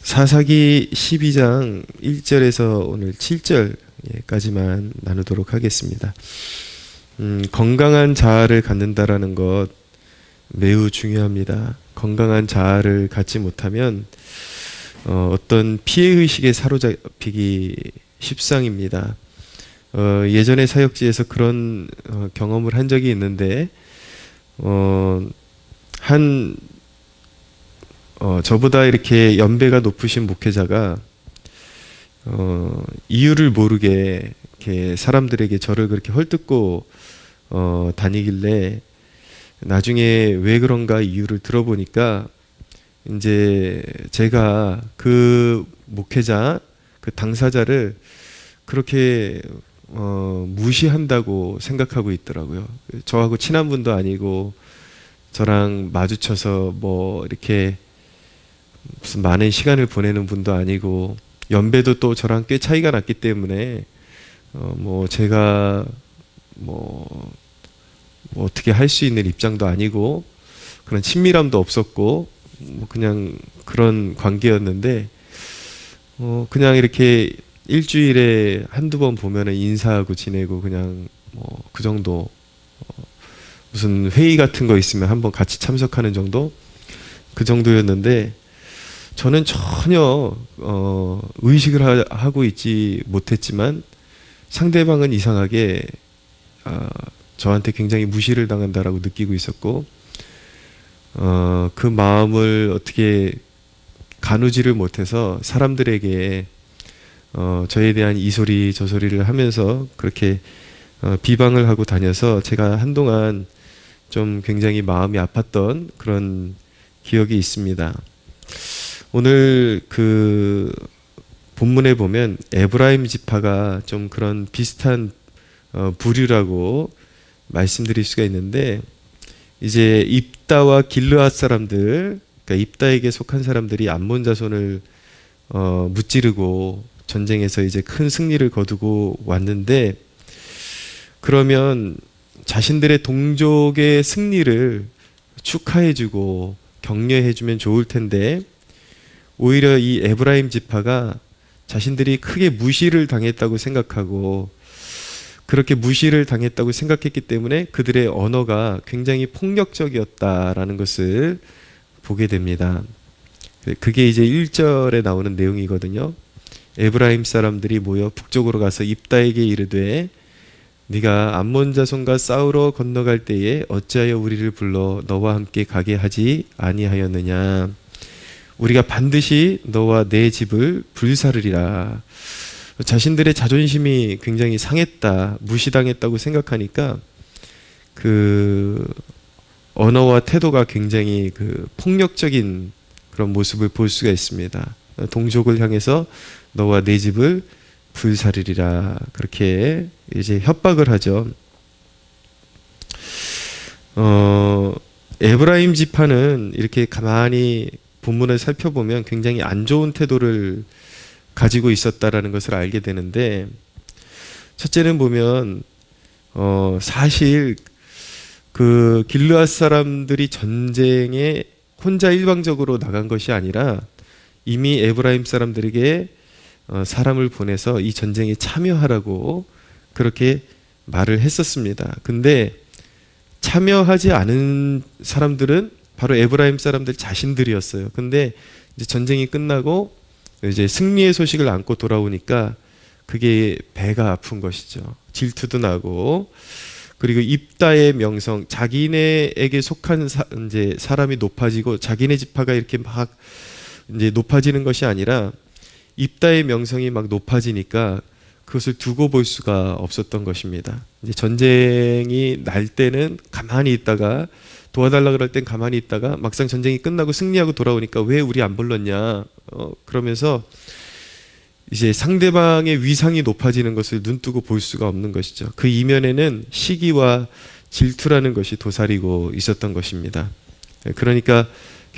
사사기 12장 1절에서 오늘 7절까지만 나누도록 하겠습니다. 건강한 자아를 갖는다라는 것 매우 중요합니다. 건강한 자아를 갖지 못하면 어떤 피해의식에 사로잡히기 십상입니다. 예전에 사역지에서 그런 경험을 한 적이 있는데 저보다 이렇게 연배가 높으신 목회자가 이유를 모르게 이렇게 사람들에게 저를 그렇게 헐뜯고 다니길래 나중에 왜 그런가 이유를 들어보니까 이제 제가 그 목회자, 그 당사자를 그렇게 무시한다고 생각하고 있더라고요. 저하고 친한 분도 아니고 저랑 마주쳐서 뭐 이렇게 무슨 많은 시간을 보내는 분도 아니고 연배도 또 저랑 꽤 차이가 났기 때문에 뭐 제가 뭐 어떻게 할 수 있는 입장도 아니고 그런 친밀함도 없었고 뭐 그냥 그런 관계였는데 그냥 이렇게 일주일에 한두 번 보면은 인사하고 지내고 그냥 뭐 그 정도, 무슨 회의 같은 거 있으면 한번 같이 참석하는 정도, 그 정도였는데 저는 전혀 의식을 하고 있지 못했지만 상대방은 이상하게 저한테 굉장히 무시를 당한다라고 느끼고 있었고 그 마음을 어떻게 가누지를 못해서 사람들에게 저에 대한 이 소리 저 소리를 하면서 그렇게 비방을 하고 다녀서 제가 한동안 좀 굉장히 마음이 아팠던 그런 기억이 있습니다. 오늘 그 본문에 보면 에브라임 지파가 좀 그런 비슷한 부류라고 말씀드릴 수가 있는데, 이제 입다와 길르앗 사람들, 그러니까 입다에게 속한 사람들이 암몬 자손을 무찌르고 전쟁에서 이제 큰 승리를 거두고 왔는데, 그러면 자신들의 동족의 승리를 축하해주고 격려해주면 좋을 텐데 오히려 이 에브라임 지파가 자신들이 크게 무시를 당했다고 생각하고, 그렇게 무시를 당했다고 생각했기 때문에 그들의 언어가 굉장히 폭력적이었다라는 것을 보게 됩니다. 그게 이제 1절에 나오는 내용이거든요. 에브라임 사람들이 모여 북쪽으로 가서 입다에게 이르되 네가 암몬 자손과 싸우러 건너갈 때에 어찌하여 우리를 불러 너와 함께 가게 하지 아니하였느냐. 우리가 반드시 너와 내 집을 불사르리라. 자신들의 자존심이 굉장히 상했다, 무시당했다고 생각하니까 그 언어와 태도가 굉장히 그 폭력적인 그런 모습을 볼 수가 있습니다. 동족을 향해서 너와 내 집을 불사르리라, 그렇게 이제 협박을 하죠. 에브라임 지파는 이렇게 가만히 본문을 살펴보면 굉장히 안 좋은 태도를 가지고 있었다라는 것을 알게 되는데, 첫째는 보면 사실 그 길르앗 사람들이 전쟁에 혼자 일방적으로 나간 것이 아니라 이미 에브라임 사람들에게 사람을 보내서 이 전쟁에 참여하라고 그렇게 말을 했었습니다. 근데 참여하지 않은 사람들은 바로 에브라임 사람들 자신들이었어요. 근데 이제 전쟁이 끝나고 이제 승리의 소식을 안고 돌아오니까 그게 배가 아픈 것이죠. 질투도 나고, 그리고 입다의 명성, 자기네에게 속한 이제 사람이 높아지고 자기네 지파가 이렇게 막 이제 높아지는 것이 아니라 입다의 명성이 막 높아지니까 그것을 두고 볼 수가 없었던 것입니다. 이제 전쟁이 날 때는 가만히 있다가, 도와달라 그럴 땐 가만히 있다가 막상 전쟁이 끝나고 승리하고 돌아오니까 왜 우리 안 불렀냐, 그러면서 이제 상대방의 위상이 높아지는 것을 눈뜨고 볼 수가 없는 것이죠. 그 이면에는 시기와 질투라는 것이 도사리고 있었던 것입니다. 그러니까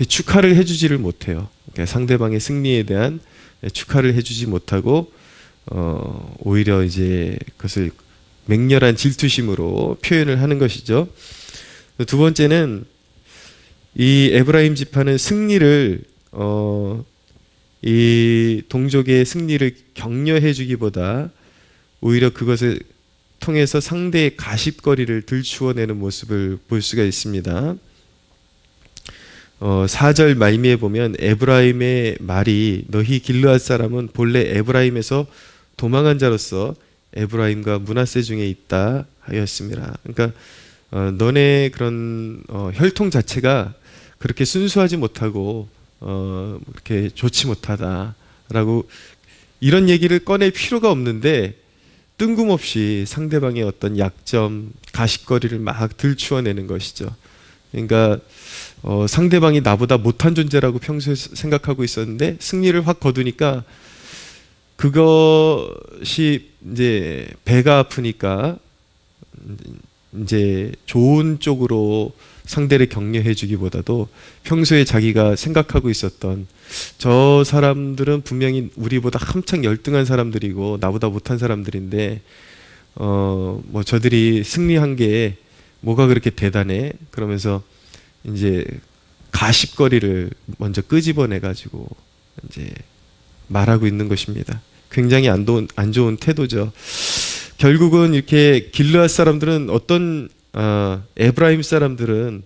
축하를 해주지를 못해요. 그러니까 상대방의 승리에 대한 축하를 해주지 못하고 오히려 이제 그것을 맹렬한 질투심으로 표현을 하는 것이죠. 두 번째는 이 에브라임 지파는 승리를 이 동족의 승리를 격려해 주기보다 오히려 그것을 통해서 상대의 가십거리를 들추어내는 모습을 볼 수가 있습니다. 4절 말미에 보면 에브라임의 말이 너희 길르앗 사람은 본래 에브라임에서 도망한 자로서 에브라임과 므낫세 중에 있다 하였습니다. 그러니까 너네 그런 혈통 자체가 그렇게 순수하지 못하고 그렇게 좋지 못하다라고 이런 얘기를 꺼낼 필요가 없는데 뜬금없이 상대방의 어떤 약점, 가십거리를 막 들추어내는 것이죠. 그러니까 상대방이 나보다 못한 존재라고 평소에 생각하고 있었는데 승리를 확 거두니까 그것이 이제 배가 아프니까 이제 좋은 쪽으로 상대를 격려해 주기보다도 평소에 자기가 생각하고 있었던 저 사람들은 분명히 우리보다 한창 열등한 사람들이고 나보다 못한 사람들인데 뭐 저들이 승리한 게 뭐가 그렇게 대단해? 그러면서 이제 가십거리를 먼저 끄집어내 가지고 이제 말하고 있는 것입니다. 굉장히 안 좋은 태도죠. 결국은 이렇게 길르앗 사람들은 에브라임 사람들은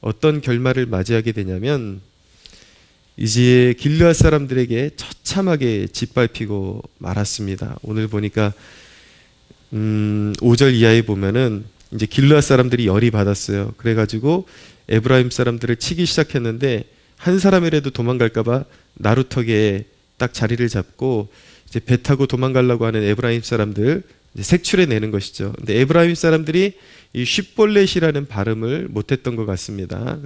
어떤 결말을 맞이하게 되냐면 이제 길르앗 사람들에게 처참하게 짓밟히고 말았습니다. 오늘 보니까 5절 이하에 보면은 이제 길르앗 사람들이 열이 받았어요. 그래가지고 에브라임 사람들을 치기 시작했는데 한 사람이라도 도망갈까봐 나루턱에 딱 자리를 잡고 이제 배 타고 도망가려고 하는 에브라임 사람들 이제 색출해 내는 것이죠. 근데 에브라임 사람들이 이 쉽볼렛이라는 발음을 못했던 것 같습니다.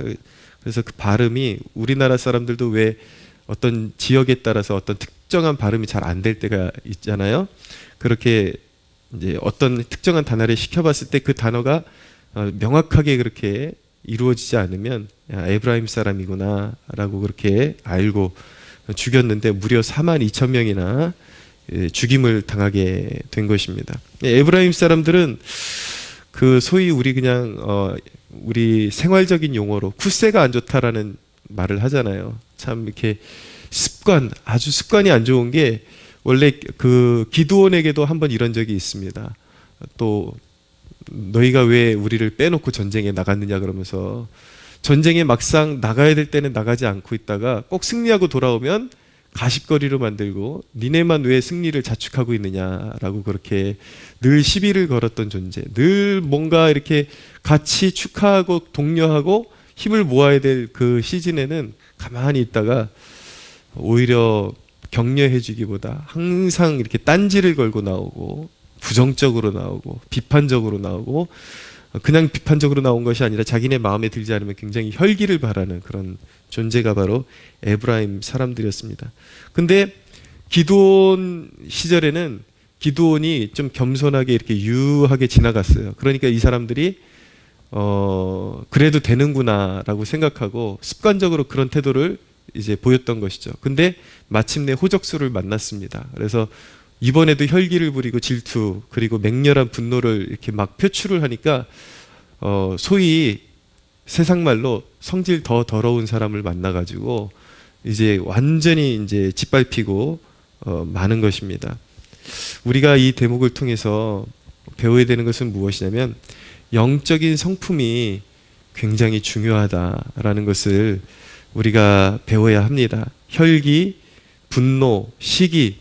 그래서 그 발음이 우리나라 사람들도 왜 어떤 지역에 따라서 어떤 특정한 발음이 잘 안 될 때가 있잖아요. 그렇게 이제 어떤 특정한 단어를 시켜봤을 때 그 단어가 명확하게 그렇게 이루어지지 않으면 야, 에브라임 사람이구나라고 그렇게 알고 죽였는데 무려 42,000명이나 죽임을 당하게 된 것입니다. 에브라임 사람들은 그 소위 우리 그냥 우리 생활적인 용어로 쿠세가 안 좋다라는 말을 하잖아요. 참 이렇게 아주 습관이 안 좋은 게 원래 그 기드온에게도 한번 이런 적이 있습니다. 또 너희가 왜 우리를 빼놓고 전쟁에 나갔느냐 그러면서 전쟁에 막상 나가야 될 때는 나가지 않고 있다가 꼭 승리하고 돌아오면 가십거리로 만들고 니네만 왜 승리를 자축하고 있느냐라고 그렇게 늘 시비를 걸었던 존재, 늘 뭔가 이렇게 같이 축하하고 독려하고 힘을 모아야 될 그 시즌에는 가만히 있다가 오히려 격려해 주기보다 항상 이렇게 딴지를 걸고 나오고 부정적으로 나오고 비판적으로 나오고 그냥 비판적으로 나온 것이 아니라 자기네 마음에 들지 않으면 굉장히 혈기를 발하는 그런 존재가 바로 에브라임 사람들이었습니다. 근데 기드온 시절에는 기드온이 좀 겸손하게 이렇게 유하게 지나갔어요. 그러니까 이 사람들이 그래도 되는구나라고 생각하고 습관적으로 그런 태도를 이제 보였던 것이죠. 근데 마침내 호적수를 만났습니다. 그래서 이번에도 혈기를 부리고 질투 그리고 맹렬한 분노를 이렇게 막 표출을 하니까 소위 세상 말로 성질 더 더러운 사람을 만나가지고 이제 완전히 이제 짓밟히고 마는 것입니다. 우리가 이 대목을 통해서 배워야 되는 것은 무엇이냐면 영적인 성품이 굉장히 중요하다라는 것을 우리가 배워야 합니다. 혈기, 분노, 시기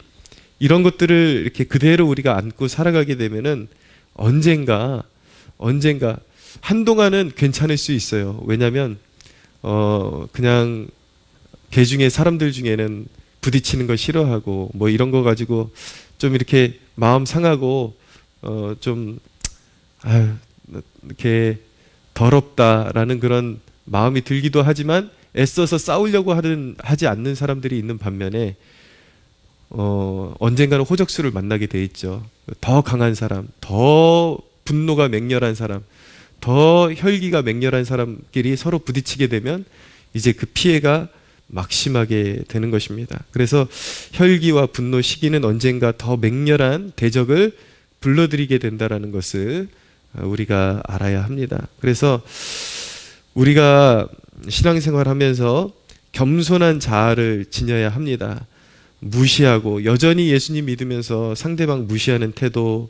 이런 것들을 이렇게 그대로 우리가 안고 살아가게 되면은 언젠가 한동안은 괜찮을 수 있어요. 왜냐하면 그냥 개 중에 사람들 중에는 부딪히는 거 싫어하고 뭐 이런 거 가지고 좀 이렇게 마음 상하고 좀 이렇게 더럽다라는 그런 마음이 들기도 하지만 애써서 싸우려고 하지 않는 사람들이 있는 반면에 언젠가는 호적수를 만나게 돼 있죠. 더 강한 사람, 더 분노가 맹렬한 사람, 더 혈기가 맹렬한 사람끼리 서로 부딪히게 되면 이제 그 피해가 막심하게 되는 것입니다. 그래서 혈기와 분노, 시기는 언젠가 더 맹렬한 대적을 불러들이게 된다는 것을 우리가 알아야 합니다. 그래서 우리가 신앙생활 하면서 겸손한 자아를 지녀야 합니다. 무시하고 여전히 예수님 믿으면서 상대방 무시하는 태도,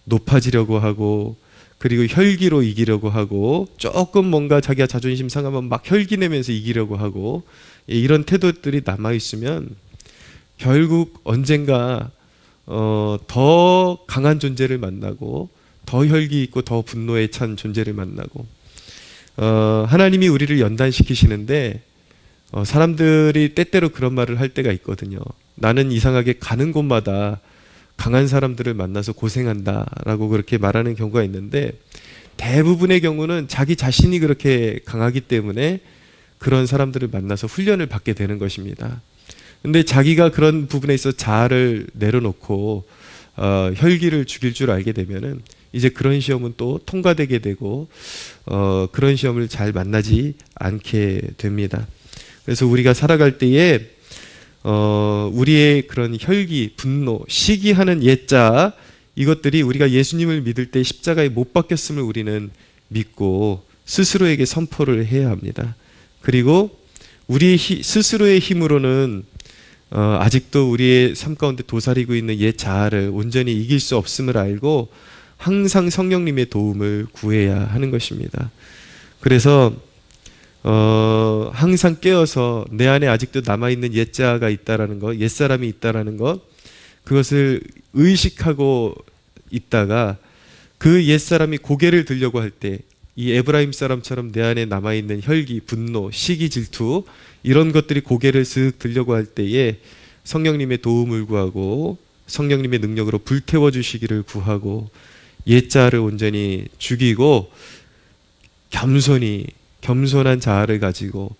높아지려고 하고, 그리고 혈기로 이기려고 하고, 조금 뭔가 자기가 자존심 상하면 막 혈기 내면서 이기려고 하고, 이런 태도들이 남아있으면 결국 언젠가 더 강한 존재를 만나고, 더 혈기 있고 더 분노에 찬 존재를 만나고, 하나님이 우리를 연단시키시는데 사람들이 때때로 그런 말을 할 때가 있거든요. 나는 이상하게 가는 곳마다 강한 사람들을 만나서 고생한다 라고 그렇게 말하는 경우가 있는데, 대부분의 경우는 자기 자신이 그렇게 강하기 때문에 그런 사람들을 만나서 훈련을 받게 되는 것입니다. 근데 자기가 그런 부분에 있어 자아를 내려놓고 혈기를 죽일 줄 알게 되면은 이제 그런 시험은 또 통과되게 되고 그런 시험을 잘 만나지 않게 됩니다. 그래서 우리가 살아갈 때에 우리의 그런 혈기, 분노, 시기하는 옛자, 이것들이 우리가 예수님을 믿을 때 십자가에 못 박혔음을 우리는 믿고 스스로에게 선포를 해야 합니다. 그리고 우리 스스로의 힘으로는 아직도 우리의 삶 가운데 도사리고 있는 옛 자아를 온전히 이길 수 없음을 알고 항상 성령님의 도움을 구해야 하는 것입니다. 그래서 항상 깨어서 내 안에 아직도 남아있는 옛 자아가 있다라는 것, 옛 사람이 있다라는 것, 그것을 의식하고 있다가 그 옛 사람이 고개를 들려고 할 때 이 에브라임 사람처럼 내 안에 남아있는 혈기, 분노, 시기, 질투, 이런 것들이 고개를 슥 들려고 할 때에 성령님의 도움을 구하고 성령님의 능력으로 불태워 주시기를 구하고 옛자를 온전히 죽이고 겸손한 자아를 가지고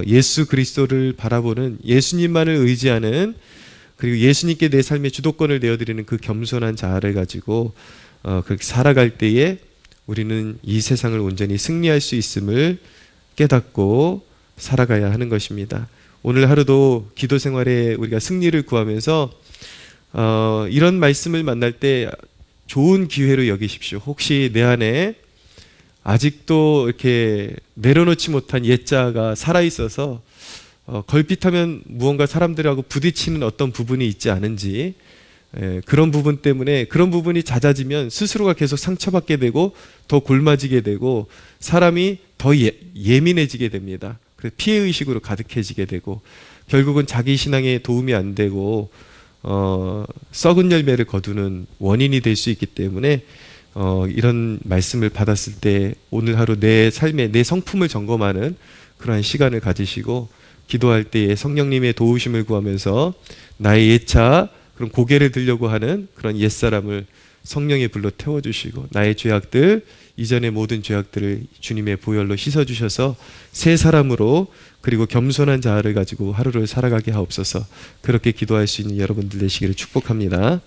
예수 그리스도를 바라보는, 예수님만을 의지하는, 그리고 예수님께 내 삶의 주도권을 내어드리는 그 겸손한 자아를 가지고 그렇게 살아갈 때에 우리는 이 세상을 온전히 승리할 수 있음을 깨닫고 살아가야 하는 것입니다. 오늘 하루도 기도 생활에 우리가 승리를 구하면서 이런 말씀을 만날 때 좋은 기회로 여기십시오. 혹시 내 안에 아직도 이렇게 내려놓지 못한 옛자가 살아있어서 걸핏하면 무언가 사람들하고 부딪히는 어떤 부분이 있지 않은지, 그런 부분 때문에, 그런 부분이 잦아지면 스스로가 계속 상처받게 되고 더 골마지게 되고 사람이 더 예민해지게 됩니다. 그래서 피해의식으로 가득해지게 되고 결국은 자기 신앙에 도움이 안 되고 썩은 열매를 거두는 원인이 될 수 있기 때문에 이런 말씀을 받았을 때 오늘 하루 내 삶의 내 성품을 점검하는 그러한 시간을 가지시고 기도할 때에 성령님의 도우심을 구하면서 나의 옛자, 그런 고개를 들려고 하는 그런 옛사람을 성령의 불로 태워주시고 나의 죄악들, 이전의 모든 죄악들을 주님의 보혈로 씻어주셔서 새 사람으로, 그리고 겸손한 자아를 가지고 하루를 살아가게 하옵소서. 그렇게 기도할 수 있는 여러분들 되시기를 축복합니다.